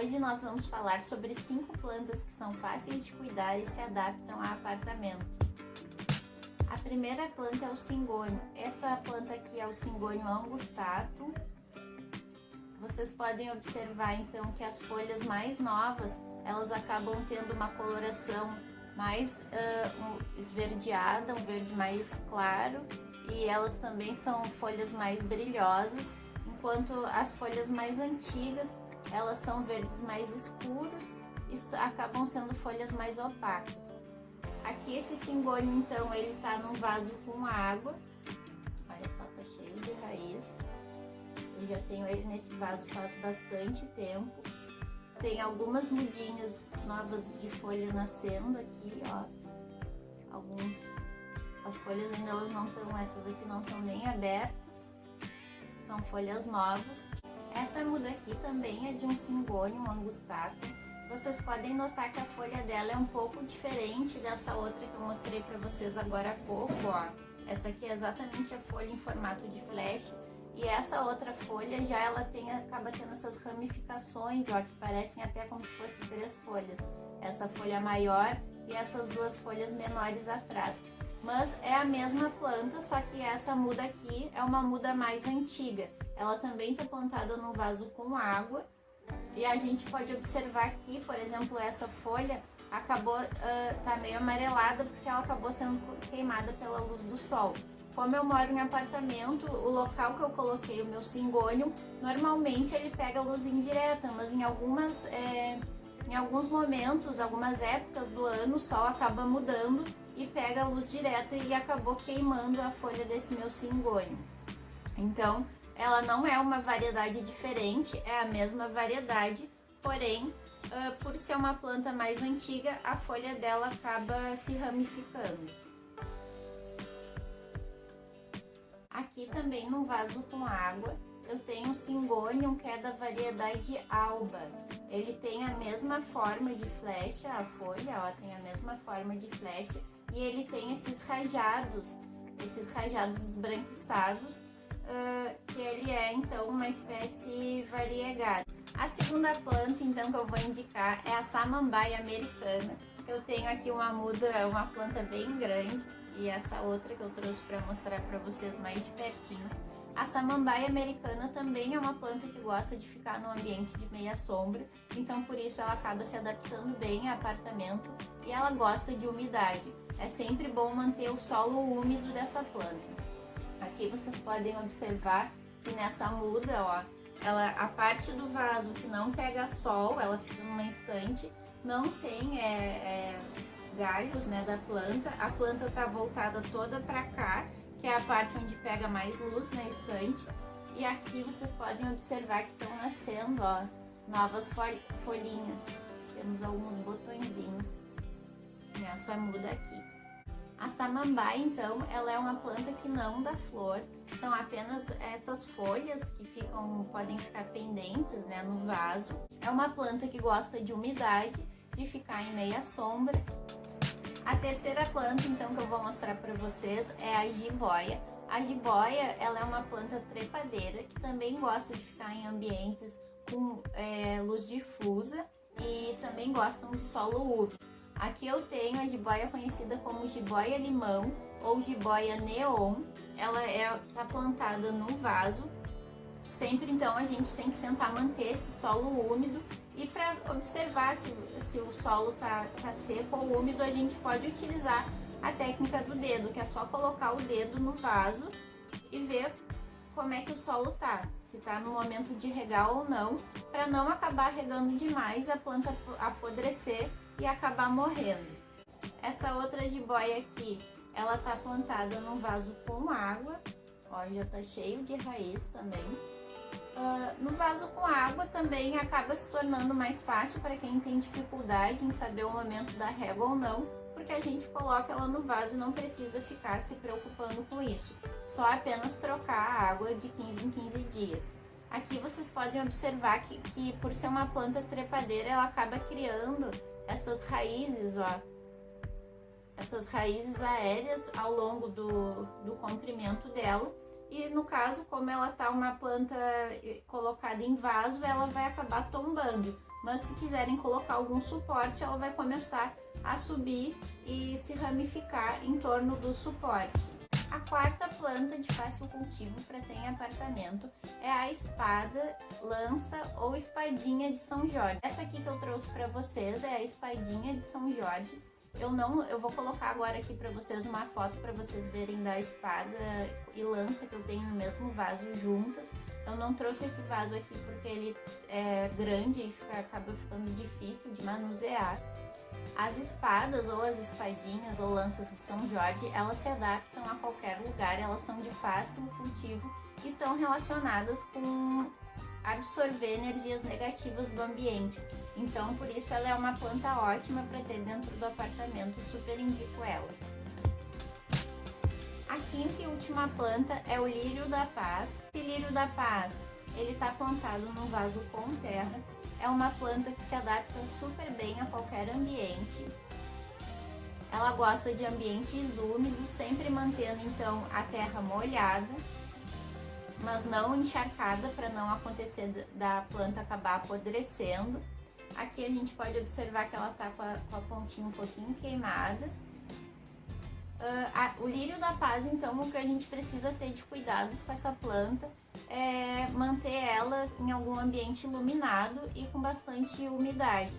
Hoje nós vamos falar sobre 5 plantas que são fáceis de cuidar e se adaptam a apartamento. A primeira planta é o cingônio. Essa planta aqui é o cingônio angustatum. Vocês podem observar então que as folhas mais novas, elas acabam tendo uma coloração mais esverdeada, um verde mais claro, e elas também são folhas mais brilhosas, enquanto as folhas mais antigas, elas são verdes mais escuros e acabam sendo folhas mais opacas. Aqui esse cingônio então, ele tá num vaso com água, olha só, tá cheio de raiz. Eu já tenho ele nesse vaso faz bastante tempo. Tem algumas mudinhas novas de folha nascendo aqui, ó. As folhas ainda elas não estão, essas aqui não estão nem abertas. São folhas novas. Essa muda aqui também é de um cingônio, um angustatum. Vocês podem notar que a folha dela é um pouco diferente dessa outra que eu mostrei para vocês agora há pouco, ó. Essa aqui é exatamente a folha em formato de flecha. E essa outra folha já ela acaba tendo essas ramificações, ó, que parecem até como se fossem 3 folhas. Essa folha maior e essas 2 folhas menores atrás. Mas é a mesma planta, só que essa muda aqui é uma muda mais antiga. Ela também está plantada num vaso com água. E a gente pode observar aqui, por exemplo, essa folha acabou tá meio amarelada porque ela acabou sendo queimada pela luz do sol. Como eu moro em apartamento, o local que eu coloquei o meu cingônio, normalmente ele pega luz indireta, mas em alguns momentos, algumas épocas do ano, o sol acaba mudando e pega a luz direta e acabou queimando a folha desse meu cingônio. Então, ela não é uma variedade diferente, é a mesma variedade, porém, por ser uma planta mais antiga, a folha dela acaba se ramificando. Aqui também num vaso com água, eu tenho o cingônio que é da variedade alba. Ele tem a mesma forma de flecha, a folha, ó, tem a mesma forma de flecha, e ele tem esses rajados esbranquiçados, que ele é então uma espécie variegada. A segunda planta então que eu vou indicar é a samambaia americana. Eu tenho aqui uma planta bem grande, e essa outra que eu trouxe para mostrar para vocês mais de pertinho. A samambaia americana também é uma planta que gosta de ficar no ambiente de meia sombra, então por isso ela acaba se adaptando bem a apartamento e ela gosta de umidade. É sempre bom manter o solo úmido dessa planta. Aqui vocês podem observar que nessa muda, ó, a parte do vaso que não pega sol, ela fica numa estante, não tem galhos, né, da planta. A planta tá voltada toda para cá, que é a parte onde pega mais luz na estante. E aqui vocês podem observar que estão nascendo, ó, novas folhinhas. Temos alguns botõezinhos nessa muda aqui. A samambaia, então, ela é uma planta que não dá flor, são apenas essas folhas que podem ficar pendentes, né, no vaso. É uma planta que gosta de umidade, de ficar em meia sombra. A terceira planta, então, que eu vou mostrar para vocês é a jiboia. A jiboia, ela é uma planta trepadeira que também gosta de ficar em ambientes com luz difusa e também gostam de solo úmido. Aqui eu tenho a jiboia conhecida como jiboia limão ou jiboia neon. Ela tá plantada no vaso. Sempre então a gente tem que tentar manter esse solo úmido, e para observar se o solo tá seco ou úmido, a gente pode utilizar a técnica do dedo, que é só colocar o dedo no vaso e ver como é que o solo tá, se tá no momento de regar ou não, para não acabar regando demais, a planta apodrecer e acabar morrendo. Essa outra jiboia aqui, ela tá plantada num vaso com água, ó, já tá cheio de raiz também. No vaso com água também acaba se tornando mais fácil para quem tem dificuldade em saber o momento da rega ou não, porque a gente coloca ela no vaso e não precisa ficar se preocupando com isso, só apenas trocar a água de 15 em 15 dias. Aqui vocês podem observar que por ser uma planta trepadeira, ela acaba criando essas raízes, ó, essas raízes aéreas ao longo do comprimento dela. E no caso, como ela tá uma planta colocada em vaso, ela vai acabar tombando. mas se quiserem colocar algum suporte, ela vai começar a subir e se ramificar em torno do suporte. A quarta planta de fácil cultivo para ter em apartamento é a espada, lança ou espadinha de São Jorge. Essa aqui que eu trouxe para vocês é a espadinha de São Jorge. Eu vou colocar agora aqui para vocês uma foto para vocês verem da espada e lança que eu tenho no mesmo vaso juntas. Eu não trouxe esse vaso aqui porque ele é grande e acaba ficando difícil de manusear. As espadas ou as espadinhas ou lanças do São Jorge, elas se adaptam a qualquer lugar, elas são de fácil cultivo e estão relacionadas com absorver energias negativas do ambiente. Então, por isso ela é uma planta ótima para ter dentro do apartamento, super indico ela. A quinta e última planta é o lírio da paz. Esse lírio da paz, ele está plantado num vaso com terra. É uma planta que se adapta super bem a qualquer ambiente. Ela gosta de ambientes úmidos, sempre mantendo então a terra molhada, mas não encharcada para não acontecer da planta acabar apodrecendo. Aqui a gente pode observar que ela está com a pontinha um pouquinho queimada. O lírio da paz, então, o que a gente precisa ter de cuidados com essa planta é manter ela em algum ambiente iluminado e com bastante umidade.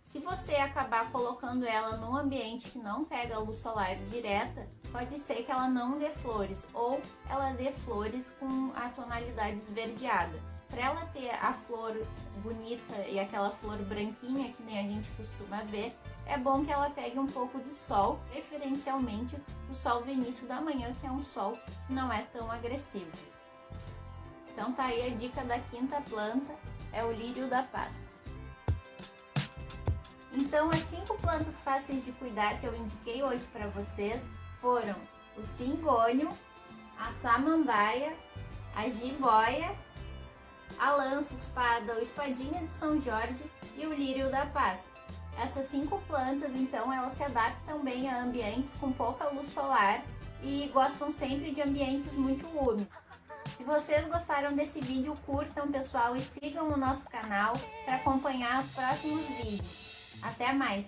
Se você acabar colocando ela num ambiente que não pega luz solar direta, pode ser que ela não dê flores ou ela dê flores com a tonalidade esverdeada. Para ela ter a flor bonita e aquela flor branquinha que nem a gente costuma ver, é bom que ela pegue um pouco de sol, preferencialmente o sol do início da manhã, que é um sol que não é tão agressivo. Então tá aí a dica da quinta planta, é o lírio da paz. Então as 5 plantas fáceis de cuidar que eu indiquei hoje para vocês foram o cingônio, a samambaia, a jiboia, a lança, espada ou espadinha de São Jorge e o lírio da paz. Essas 5 plantas, então, elas se adaptam bem a ambientes com pouca luz solar e gostam sempre de ambientes muito úmidos. Se vocês gostaram desse vídeo, curtam, pessoal, e sigam o nosso canal para acompanhar os próximos vídeos. Até mais!